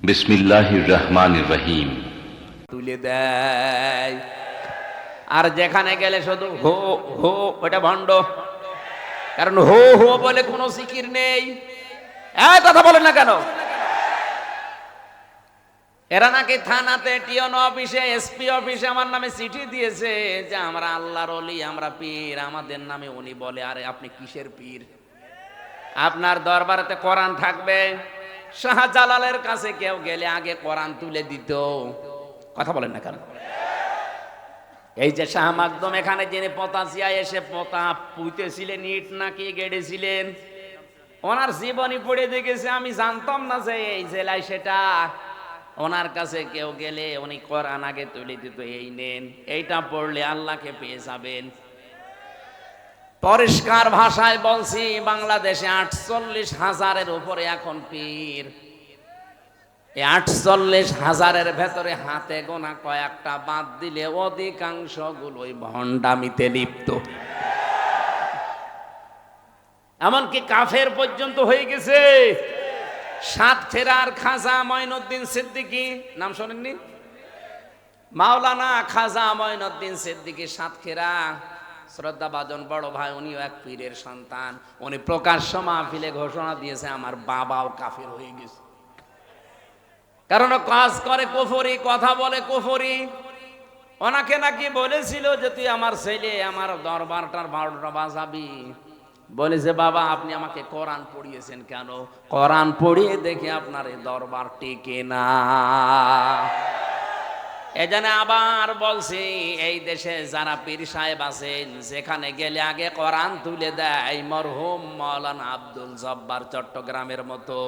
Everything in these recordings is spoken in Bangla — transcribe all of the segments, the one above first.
বিসমিল্লাহির রহমানির রহিম। তুলে দেয়। আর যেখানে গেলে শুধু হো হো, ওটা ভণ্ড। কারণ হো হো বলে কোনো জিকির নেই। কথা বলেন না কেন? এরা নাকি থানাতে, টিওন অফিসে, এসপি অফিসে আমার নামে চিঠি দিয়েছে যে আমরা আল্লাহর ওলি, আমরা পীর, আমাদের নামে উনি বলে। আরে আপনি কিসের পীর? আপনার দরবারেতে কোরআন থাকবে। শাহজালালের কাছে কেউ গেলে আগে কোরআন তুলে দিত। কথা বলেন না কেন? এই যে শাহ মাকদুম এখানে যিনি পতাশিয়া এসে পতা পুঁতেছিলেন, ইট নাকি গেড়েছিলেন, ওনার জীবনী পড়ে দেখেছে। আমি জানতাম না যে এই জেলায় সেটা। ওনার কাছে কেউ গেলে উনি কোরআন আগে তুলে দিত, এই নেন, এইটা পড়লে আল্লাহকে পেয়ে যাবেন। পরিষ্কার ভাষায় বলছি, বাংলাদেশে 48,000-এর উপরে এখন পীর। এই 48,000-এর ভেতরে হাতে গোনা কয়েকটা বাদ দিলে অধিকাংশ গুলোই ভণ্ডামিতে লিপ্ত। এমনকি কাফের পর্যন্ত হয়ে গেছে। সাতক্ষীরার খাজা মঈনুদ্দিন সিদ্দিকী নাম শোনেননি? মাওলানা খাজা মঈনুদ্দিন সিদ্দিকী সাতক্ষীরা, শ্রদ্ধাভাজন বড় ভাই, উনিও এক পীরের সন্তান। উনি প্রকাশ্য মাহফিলে ঘোষণা দিয়েছে আমার বাবাও কাফের হয়ে গেছে। কারণ কাজ করে কুফরি, কথা বলে কুফরি। ওনাকে নাকি বলেছিল যে তুই আমার ছেলে, আমার দরবারটার 12টা বাজাবি। বলেছে বাবা আপনি আমাকে কোরআন পড়িয়েছেন কেন? কোরআন পড়িয়ে দেখে আপনার এই দরবার টিকে না। এজন্য আবার বলছি, এই দেশে যারা পীর সাহেব আছেন, যেখানে গেলে আগে কোরআন তুলে দেয়। মরহুম মাওলানা আব্দুল জব্বার চট্টগ্রামের মতো,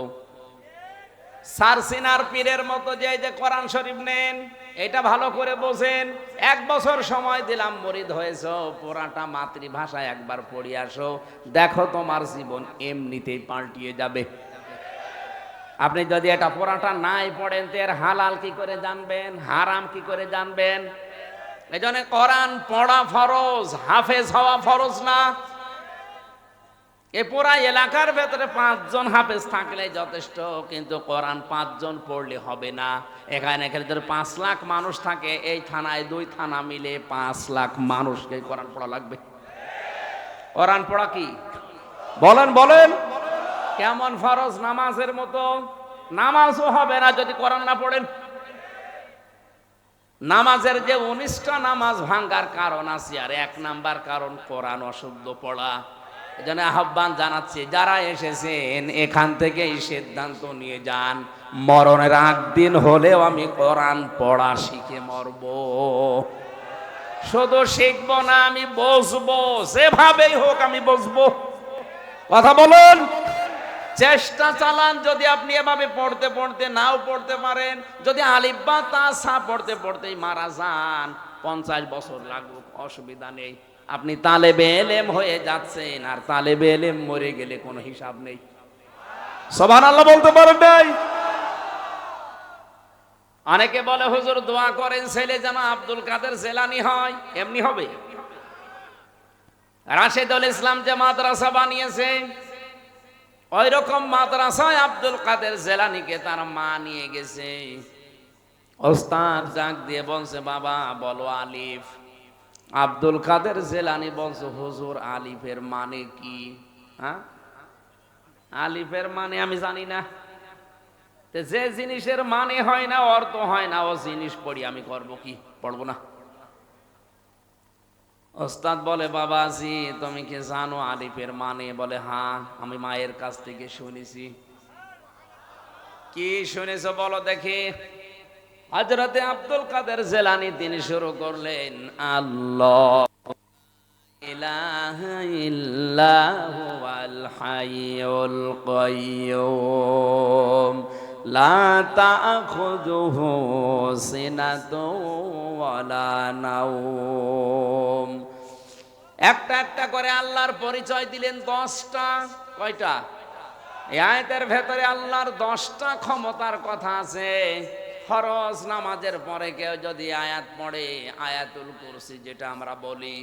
সারসিনার পীরের মতো যে কোরআন শরীফ নেন, এটা ভালো করে বোঝেন। 1 বছর সময় দিলাম, মুরিদ হয়েছ, পুরাটা মাতৃভাষায় একবার পড়ে আসো, দেখো তোমার জীবন এমনিতেই পাল্টিয়ে যাবে। আপনি যদি এটা পুরাটা নাই পড়েন তো এর হালাল কি করে জানবেন, হারাম কি করে জানবেন? এজন্য কোরআন পড়া ফরজ, হাফেজ হওয়া ফরজ না। এ পুরা এলাকার ভেতরে 5 জন হাফেজ থাকলে যথেষ্ট, কিন্তু কোরআন 5 জন পড়লে হবে না। এখানে 5 লাখ মানুষ থাকে, এই থানায় 2 থানা মিলে 5 লাখ মানুষকে কোরআন পড়া লাগবে। কোরআন পড়া কি বলেন বলেন কেমন ফরজ? নামাজের মতো। নামাজও হবে না যদি কোরআন না পড়েন। নামাজের যে 19টা নামাজ ভাঙ্গার কারণ আছে, আর 1 নাম্বার কারণ কোরআন অশুদ্ধ পড়া। এজন্য আহ্বান জানাচ্ছি, যারা এসেছেন এখান থেকেই সিদ্ধান্ত নিয়ে যান, মরণের আগ দিন হলেও আমি কোরআন পড়া শিখে মরব। শুধু শিখবো না, আমি বসবো, যেভাবেই হোক আমি বসবো। কথা বলুন, চেষ্টা চালান। যদি আপনি এভাবে পড়তে পড়তে নাও পড়তে পারেন, যদি আলিফ বা তা সা পড়তে পড়তেই মারা যান, 50 বছর লাগুক, অসুবিধা নেই। আপনি তালেবে এলেম হয়ে যাচ্ছেন, আর তালেবে এলেম মরে গেলে কোনো হিসাব নেই। সুবহানাল্লাহ বলতে পারেন নাই? অনেকে বলে হুজুর দোয়া করেন ছেলে যেন আব্দুল কাদের জেলানি হয়। এমনি হবে? রাশেদুল ইসলাম যে মাদ্রাসা বানিয়েছে, ওই রকম মাদ্রাসায় আব্দুল কাদের জেলানিকে তার মা নিয়ে গেছে। ওস্তাদ ডাক দিয়ে বলছে বাবা বলো আলিফ। আব্দুল কাদের জেলানি বলছে হুজুর আলিফের মানে কি? হ্যাঁ, আলিফের মানে আমি জানি না। যে জিনিসের মানে হয় না, অর্থ হয় না, ও জিনিস পড়ি আমি করব কি? পড়বো না। ওস্তাদ বলে বাবাজি তুমি কি জানো আলিফের মানে? বলে হ্যাঁ, আমি মায়ের কাছ থেকে শুনেছি। কি শুনেছো বলো দেখি। হযরতে আব্দুল কাদের জেলানি তিনি শুরু করলেন, আল্লাহ ইলাহা ইল্লাহু আল হাইয়ুল কাইয়্যুম লা তাখুযুহু সিনাতুন ওয়ালা নাওম। একটা একটা করে আল্লাহর পরিচয় দিলেন 10টা। কয়টা? এই আয়াতের ভেতরে আল্লাহর 10টা ক্ষমতার কথা আছে। ফরজ নামাজের পরে কেউ যদি আয়াত পড়ে, আয়াতুল কুরসি যেটা আমরা বলি,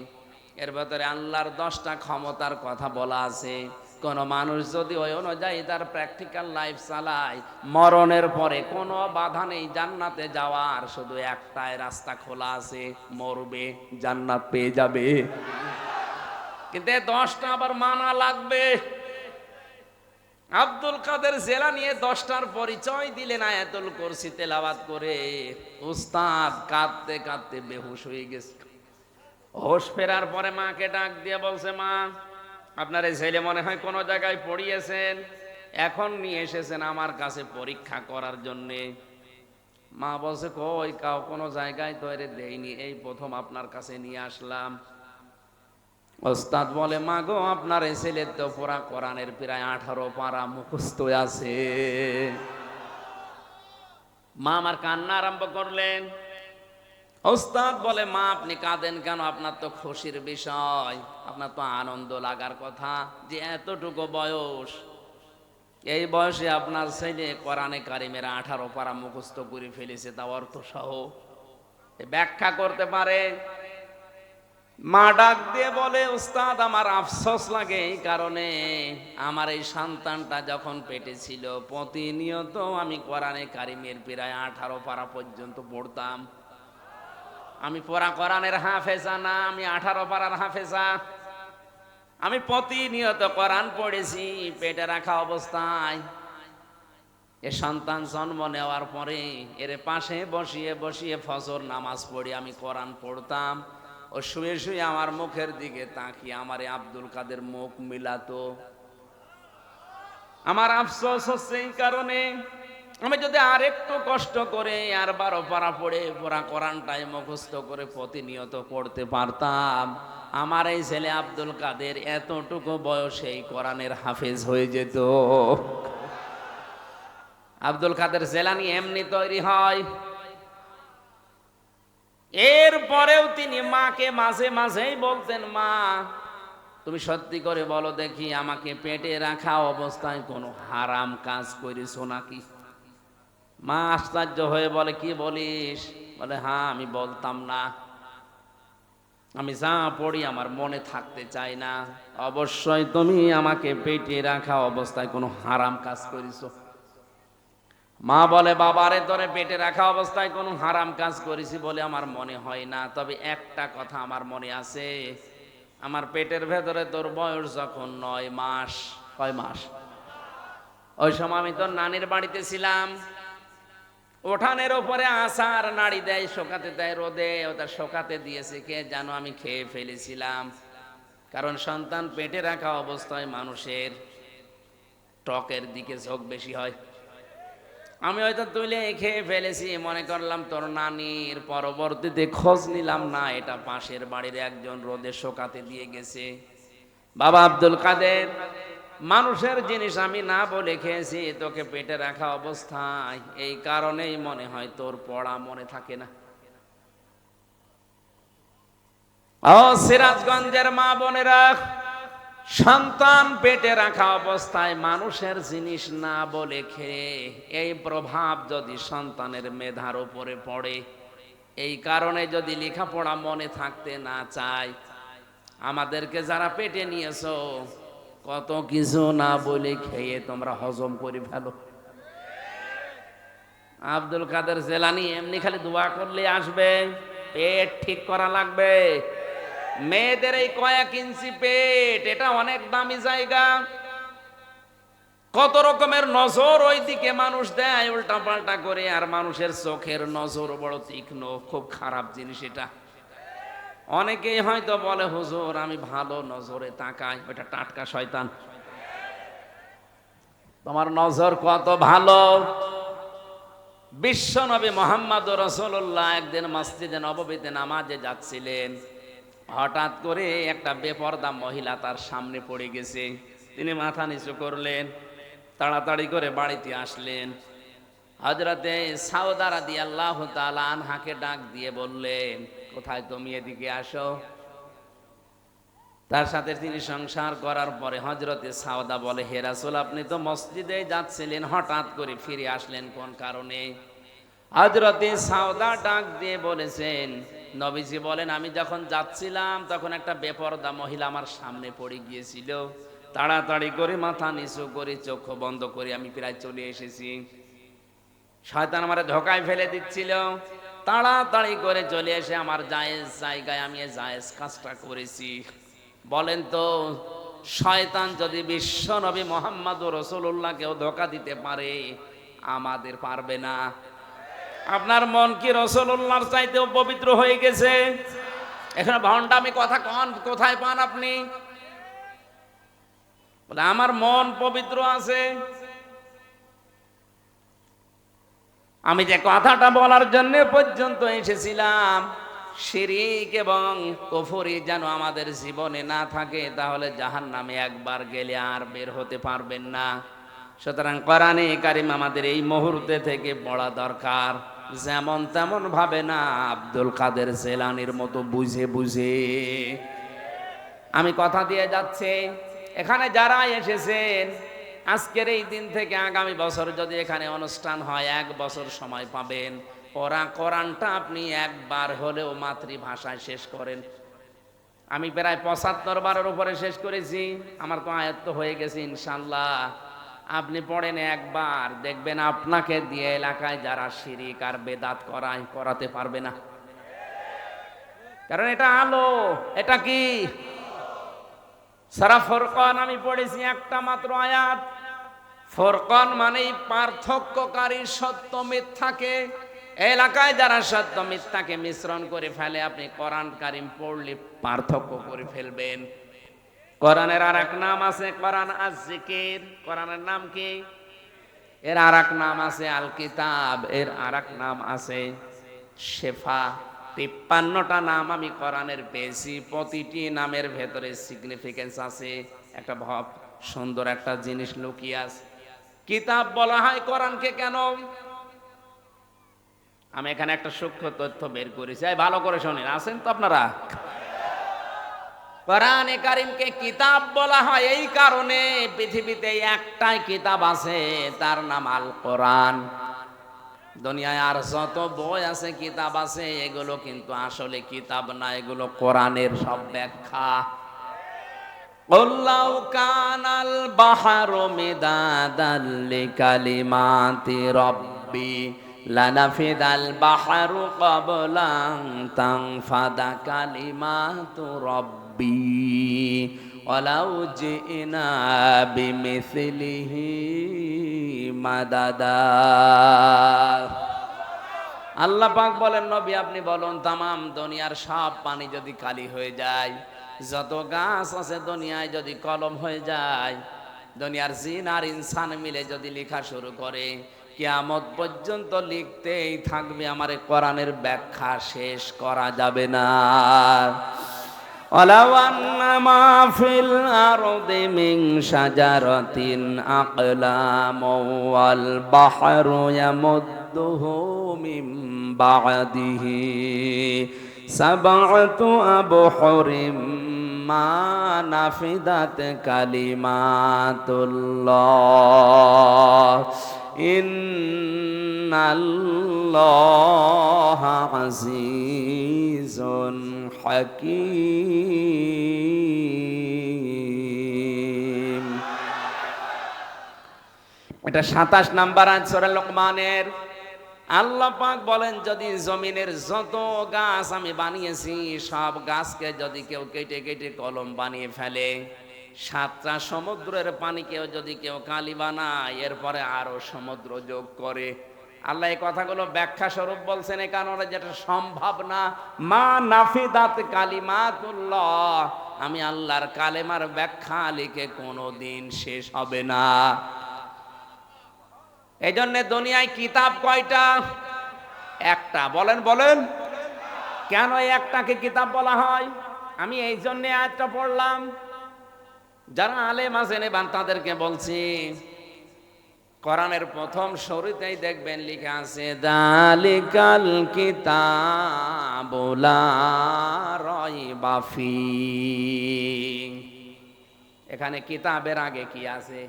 এর ভেতরে আল্লাহর 10টা ক্ষমতার কথা বলা আছে। কোন মানুষ যদি ওই অনুযায়ী তার প্র্যাকটিক্যাল লাইফ চালায়, মরণের পরে কোনো বাধা নেই জান্নাতে যাওয়ার, শুধু একটাই রাস্তা খোলা আছে, মরবে জান্নাত পেয়ে যাবে। কিন্তু 10টা আবার মানা লাগবে। আব্দুল কাদের জেলানী 10টার পরিচয় দিলেন আয়াতুল কুরসি তেলাওয়াত করে। উস্তাদ কাঁদতে কাঁদতে বেহুশ হয়ে গেছে। হোশ ফেরার পরে মাকে ডাক দিয়ে বলছে, মা আপনার এই ছেলে মনে হয় কোনো জায়গায় পড়িয়েছেন, এখন নিয়ে এসেছেন আমার কাছে পরীক্ষা করার জন্যে। মা বলছে, কই কোনো জায়গায় তো এর দেয়নি, এই প্রথম আপনার কাছে নিয়ে আসলাম। ওস্তাদ বলে, মা গো আপনার এই ছেলের তো পুরা কোরআনের প্রায় 18 পারা মুখস্থ আছে। মা আমার কান্না আরম্ভ করলেন। ওস্তাদ বলে, মা আপনি কাঁদেন কেন? আপনার তো খুশির বিষয়, আপনার তো আনন্দ লাগার কথা যে এতটুকু বয়স, এই বয়সে আপনার ছেলে কোরআনে কারিমের 18 পারা মুখস্থ করে ফেলেছে, তা অর্থ সহ ব্যাখ্যা করতে পারে। মা ডাক দিয়ে বলে, উস্তাদ আমার আফসোস লাগে এই কারণে, আমার এই সন্তানটা যখন পেটে ছিল প্রতিনিয়ত আমি কোরআনে কারিমের প্রায় 18 পারা পর্যন্ত পড়তাম। আমি পুরা কোরআনের হাফেজা না, আমি 18 পারার হাফেজা। আমি প্রতিনিয়ত কোরআন পড়েছি পেটে রাখা অবস্থায়। এ সন্তান জন্ম নেওয়ার পরে এর পাশে বসিয়ে বসিয়ে ফজর নামাজ পড়ি আমি কোরআন পড়তাম। ও শুয়ে শুয়ে আমার মুখের দিকে তাকিয়ে আমারে আব্দুল কাদের মুখ মিলাতো। আমার আফসোস হচ্ছে এই কারণে, আমি যদি আর একটু কষ্ট করে আর 12 পারা পড়ে পুরা কোরআনটাই মুখস্থ করে প্রতিনিয়ত পড়তে পারতাম, আমার এই ছেলে আব্দুল কাদের এতটুকু বয়সেই কোরআনের হাফেজ হয়ে যেত। আব্দুল কাদের জেলানী এমনি তৈরি হয়। এরপরেও তিনি মাকে মাঝে মাঝেই বলতেন, মা তুমি সত্যি করে বলো দেখি, আমাকে পেটে রাখা অবস্থায় কোনো হারাম কাজ করেছো নাকি? মা আশ্চর্য হয়ে বলে, কি বলিস? বলে, হ্যাঁ আমি বলতাম না, আমি যা পড়ি আমার মনে থাকতে চাই না, অবশ্যই তুমি আমাকে পেটে রাখা অবস্থায় কোনো হারাম কাজ করেছো। মা বলে, বাবারে তোরে পেটে রাখা অবস্থায় কোনো হারাম কাজ করেছি বলে আমার মনে হয় না, তবে একটা কথা আমার মনে আছে, আমার পেটের ভেতরে তোর বয়স যখন 9 মাস, কয় মাস, ওই সময় আমি তোর নানির বাড়িতে ছিলাম। উঠানের ওপরে আসার নাড়ি দেয়, শোকাতে দেয় রোদে, ওটা শোকাতে দিয়েছে কে জানো, আমি খেয়ে ফেলেছিলাম। কারণ সন্তান পেটে রাখা অবস্থায় মানুষের টকের দিকে ঝোঁক বেশি হয়। আমি হয়তো তুলে খেয়ে ফেলেছি, মনে করলাম তোর নানির। পরবর্তীতে খোঁজ নিলাম না, এটা পাশের বাড়ির একজন রোদে শোকাতে দিয়ে গেছে। বাবা আব্দুল কাদের, মানুষের জিনিস আমি না বলে খেয়েছি তোকে পেটে রাখা অবস্থায়, এই কারণেই মনে হয় তোর পড়া মনে থাকে না। ও সিরাজগঞ্জের মা বোনেরা, সন্তান পেটে রাখা অবস্থায় মানুষের জিনিস না বলে খেয়ে এই প্রভাব যদি সন্তানের মেধার উপরে পড়ে, এই কারণে যদি লেখাপড়া মনে থাকতে না চায়, আমাদেরকে যারা পেটে নিয়েছো কত কিছু না বলে খেয়ে তোমরা হজম করে ফেলো। আব্দুল কাদের জেলানী এমনি খালি দোয়া করলে আসবে, পেট ঠিক করা লাগবে। মেয়েদের এই কয়েক ইঞ্চি পেট, এটা অনেক দামি জায়গা। কত রকমের নজর ওই দিকে মানুষ দেয় উল্টা পাল্টা করে, আর মানুষের চোখের নজর বড় তীক্ষ্ণ, খুব খারাপ জিনিস এটা। অনেকেই হয়তো বলে, হুজুর আমি ভালো নজরে তাকাই, ওটা টাটকা শয়তান। তোমার নজর কত ভালো। বিশ্ব নবী মুহাম্মদ রাসূলুল্লাহ একদিন মসজিদে নববীতে নামাজে যাচ্ছিলেন, হঠাৎ করে একটা বেপরদা মহিলা তার সামনে পড়ে গেছে। তিনি মাথা নিচু করলেন, তাড়াতাড়ি করে বাড়িতে আসলেন। হযরতে সাউদা রাদিয়াল্লাহু তাআলা আনহাকে ডাক দিয়ে বললেন, কোথায় তুমি, এদিকে আসো। তার সাথে তিনি সংসার করার পরে হযরতে সাউদা বলে, হে রাসূল আপনি তো মসজিদে যাচ্ছিলেন, হঠাৎ করে ফিরে আসলেন কোন কারণে? হযরতে সাউদা ডাক দিয়ে বলেছেন, নবীজি বলেন আমি যখন যাচ্ছিলাম তখন একটা বেপরদা মহিলা আমার সামনে পড়ে গিয়েছিল, তাড়াতাড়ি করে মাথা নিচু করে চোখ বন্ধ করে আমি প্রায় চলে এসেছি। শয়তান আমারে ধোকায় ফেলে দিচ্ছিল, তাড়াতাড়ি করে চলে এসে আমার জায়েজ জায়গায় আমি এই জায়েজ কাজটা করেছি। বলেন তো, শয়তান যদি বিশ্ব নবী মুহাম্মদুর রাসূলুল্লাহকেও ধোকা দিতে পারে, আমাদের পারবে না? আপনার মন কি রাসূলুল্লাহর চাইতেও পবিত্র হয়ে গেছে? এখানে ভণ্ডামি কথা কোথায় পান আপনি? বলে আমার মন পবিত্র আছে। আমি যে কথাটা বলার জন্য পর্যন্ত এসেছিলাম, শিরক এবং কুফরি যেন আমাদের জীবনে না থাকে, তাহলে জাহান্নামে একবার গেলে আর বের হতে পারবেন না। সুতরাং কোরআনে কারিম আমাদের এই মুহূর্তে থেকে পড়া দরকার, যেমন তেমন ভাবে না, আব্দুল কাদের জেলানির মতো বুঝে বুঝে। আমি কথা দিয়ে যাচ্ছি, এখানে যারা এসেছেন আজকের এই দিন থেকে আগামী বছর যদি এখানে অনুষ্ঠান হয়, 1 বছর সময় পাবেন। কোরআনটা আপনি একবার হলেও মাতৃভাষায় শেষ করেন। আমি প্রায় 75 বারের উপরে শেষ করেছি, আমার তো আয়ত্ত হয়ে গেছে ইনশাল্লাহ। আপনি পড়েন একবার, দেখবেন আপনাকে দিয়ে এলাকায় যারা শিরিক আর বেদাত করাতে পারবে না। কারণ এটা আলো। এটা কি? সূরা ফুরকান আমি পড়েছি একটা মাত্র আয়াত। ফুরকান মানেই পার্থক্যকারী সত্য মিথ্যাকে। এলাকায় যারা সত্য মিথ্যাকে মিশ্রণ করে ফেলে, আপনি কোরআন কারীম পড়লে পার্থক্য করে ফেলবেন। কোরআনের আর এক নাম আছে কোরআন আজ-জিকির। কোরআনের নাম কি? এর আর এক নাম আছে আল কিতাব, এর আর এক নাম আছে শেফা। 53টা নাম আমি কোরআনের পেয়েছি। প্রতিটি নামের ভেতরে সিগনিফিকেন্স আছে, একটা ভাব, সুন্দর একটা জিনিস লুকিয়ে আছে। কিতাব বলা হয় কোরআনকে কেন? আমি এখানে একটা সূক্ষ্ম তথ্য বের করেছি, ভালো করে শুনেন। আছেন তো আপনারা? কোরআনে কারীমকে কিতাব বলা হয় এই কারণে, পৃথিবীতে একটাই কিতাব আছে, তার নাম আল কোরআন। দুনিয়ায় আর যত বই আছে, কিতাব আছে, এগুলো কিন্তু আসলে কিতাব না, এগুলো কোরআনের সব ব্যাখ্যা। আল্লাহু কানাল বাহরু মিদাদাল লিকালিমাতি রাব্বি লানাফিদাল বাহরু ক্বাবলা আন তানফাদা কালিমাতু রাব্বি ওয়ালাউ জিনা বিমিসলিহি মাদাদা। আল্লাহ পাক বলেন, নবী আপনি বলুন, তামাম দুনিয়ার সব পানি যদি কালি হয়ে যায়, যত গাছ আছে দুনিয়ায় যদি কলম হয়ে যায়, দুনিয়ার জিন আর ইনসান মিলে যদি লেখা শুরু করে, কিয়ামত পর্যন্ত লিখতেই থাকবে, আমার কোরআনের ব্যাখ্যা শেষ করা যাবে না। ওয়ালাউ আন্না মা ফিল আরদি মিন শাজারাতিন আকলামু ওয়াল বাহরু ইয়ামুদ্দুহু মিন বা'দিহি সাবআতু আবহুরিম মা নাফিদাত কালিমাতুল্লাহ ইন্নাল্লাহা আজিজুন হাকীম। এটা 27 নাম্বার আয়াত সূরা লোকমানের। আল্লাহ পাক বলেন, যদি জমিনের যত গাছ আমি বানিয়েছি, সব গাছকে যদি কেউ কেটে কেটে কলম বানিয়ে ফেলে, 7টা সমুদ্রের পানিকেও যদি কেউ কালি বানায়, এরপরে আরো সমুদ্র যোগ করে, আল্লাহ এই কথাগুলো ব্যাখ্যা স্বরূপ বলছেন, এই কারণে যেটা সম্ভব না। মা নাফিদাত কালিমাতুল্লাহ, আমি আল্লাহর কালেমার ব্যাখ্যা লিখে কোনোদিন শেষ হবে না। এই জন্য দুনিয়ায় কিতাব কয়টা? একটা। বলেন বলেন, কেন একটাকে কিতাব বলা হয়? আমি এই জন্য আয়াতটা পড়লাম। যারা আলেম আছেন এবার তাদেরকে বলছি, কোরআনের প্রথম শুরুতেই দেখবেন লেখা আছে যালিকাল কিতাবু লা রাইবা ফীহি। এখানে কিতাবের আগে কি আছে?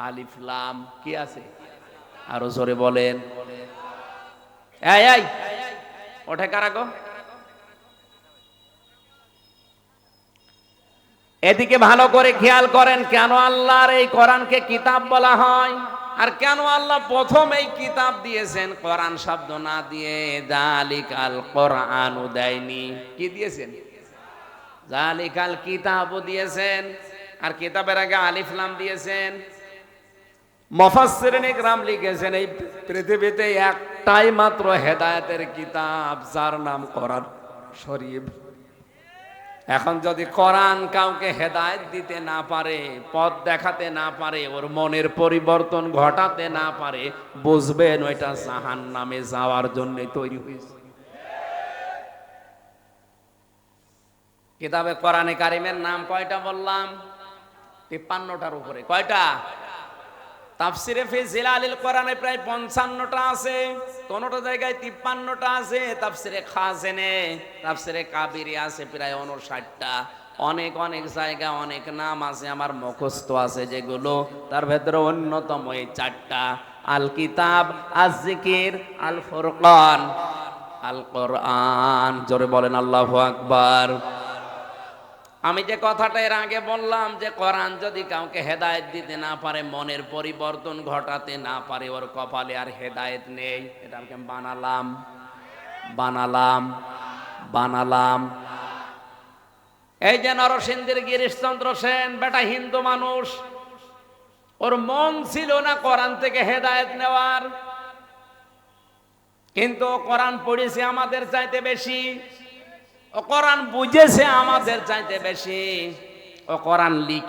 আলিফ লাম। কি আছে? আরো জোরে বলেন। এই এই ওঠে কারা গো? এদিকে ভালো করে খেয়াল করেন, কেন আল্লাহর এই কোরআনকে কিতাব বলা হয়, আর কেন আল্লাহ প্রথম এই কিতাব দিয়েছেন কোরআন শব্দ না দিয়ে জালিকাল কোরআনু দেয়নি? কি দিয়েছেন? জালিকাল কিতাবও দিয়েছেন, আর কিতাবের আগে আলিফ লাম দিয়েছেন। মুফাসসিরিন ইকরাম লিখেছেন এই পৃথিবীতে একটাই মাত্র হেদায়েতের কিতাব, যার নাম কোরআন শরীফ। এখন যদি কোরআন কাউকে হেদায়েত দিতে না পারে, পথ দেখাতে না পারে, ওর মনের পরিবর্তন ঘটাতে না পারে, বুঝবেন ওইটা জাহান্নামে যাওয়ার জন্য তৈরি হয়েছে। কিতাবে কোরআনে কারিমের নাম কয়টা বললাম? 53টার উপরে। কয়টা? তাফসিরে ফি জিলালিল কোরআনে প্রায় 55টা আছে, কোনটা জায়গায় 53টা আছে। তাফসিরে খাজেনে, তাফসিরে কাবিরি আছে প্রায় 59টা। অনেক অনেক জায়গা অনেক নাম আছে, আমার মুখস্থ আছে যেগুলো। তার ভেতরে অন্যতম এই 4টা: আল কিতাব, আজ জিকির, আল ফুরকান, আল কোরআন। জোরে বলেন আল্লাহু আকবার। আমি যে কথাটা এর আগে বললাম যে কোরআন যদি কাউকে হেদায়েত দিতে না পারে, মনের পরিবর্তন ঘটাতে না পারে, ওর কপালে আর হেদায়েত নেই। এটা আমি বানালাম বানালাম বানালাম। এই যে নরসিংদীর গিরিশচন্দ্র সেন, বেটা হিন্দু মানুষ, ওর মন ছিল না কোরআন থেকে হেদায়েত নেওয়ার, কিন্তু কোরআন পড়েছে আমাদের চাইতে বেশি, ও কোরআন বুঝেছে আমাদের চাইতে বেশি, ও কোরআন লিখে